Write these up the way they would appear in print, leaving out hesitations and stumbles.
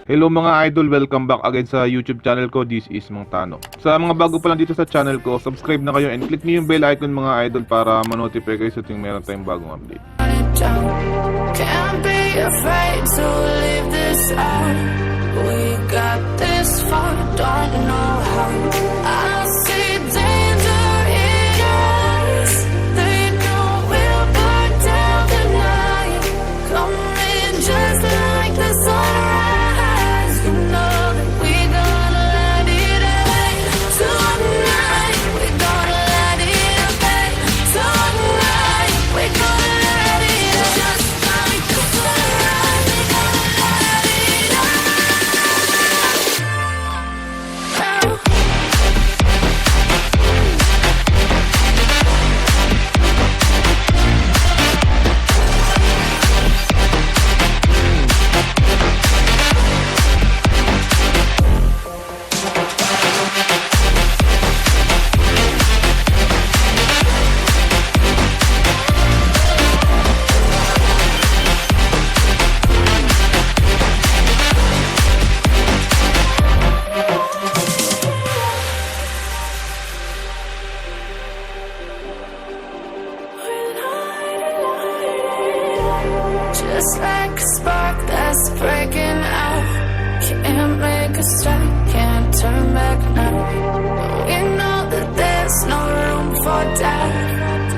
Hello mga idol, welcome back again sa YouTube channel ko. This is Mang Tano. Sa mga bago pa lang dito sa channel ko, subscribe na kayo and click niyo yung bell icon mga idol para ma-notify kayo sa tuwing meron tayong bagong update. Can't be afraid to leave this out. We got this far, don't know how. I see danger in your eyes. They know we'll burn down the night. Coming just like the sunrise. You know that we gonna let it rain. Tonight we gonna let it rain. Tonight we gonna let it rain. Just like the sunrise, we gonna let it rain. Just like a spark that's breaking out. Can't make a stop, can't turn back now. We know that there's no room for doubt.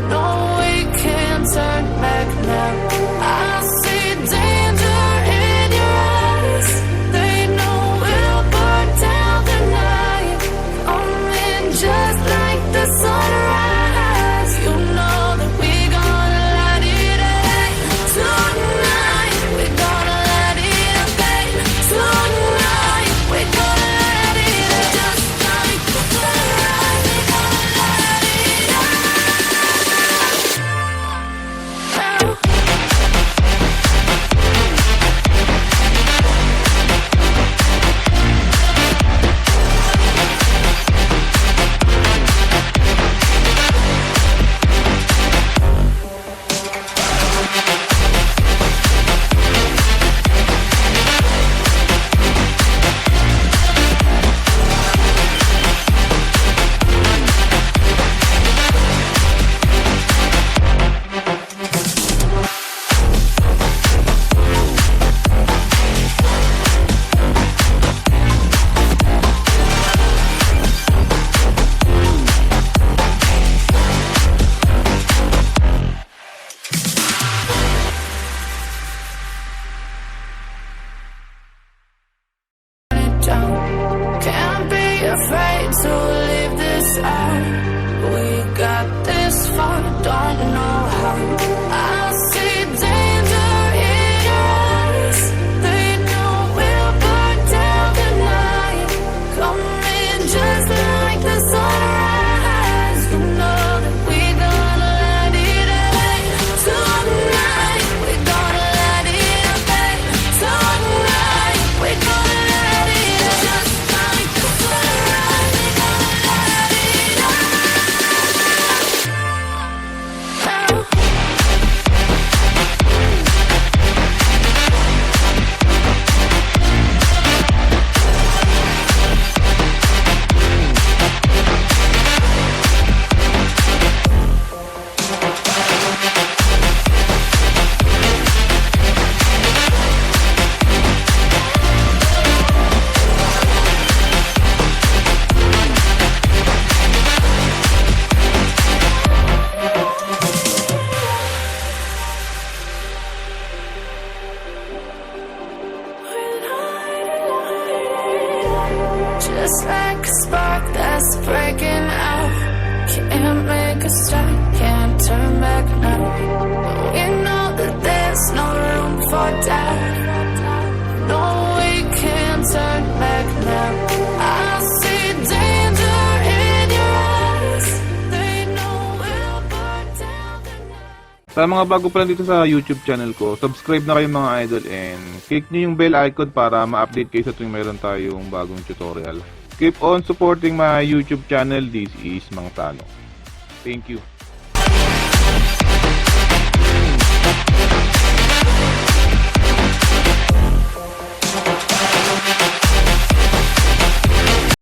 No, we can't turn back now. I see danger in your eyes. They know we'll burn down the night. Coming just like the sunrise. You know that we gonna let it rain. Tonight we gonna let it rain. Tonight we gonna let it rain. Just like the sunrise, we gonna let it rain. Can't be afraid to leave this out. We got this far, don't know how. I see danger in your eyes. They know we'll burn down the night. Coming just like the sunrise. You know that we gonna let it rain. Tonight we gonna let it rain. Tonight we gonna let it rain. Just like the sunrise, we gonna let it rain. Just like a spark that's breaking out. Can't make a stop, can't turn back now. We know that there's no room for doubt. No, we can't turn back now. I see danger in your eyes. They know we'll burn down the night. Sa mga bago pa lang dito sa YouTube channel ko, subscribe na kayo mga idol and click niyo yung bell icon para ma-update kayo sa tuwing meron tayong bagong tutorial. Keep on supporting my YouTube channel. This is Mang Tano. Thank you.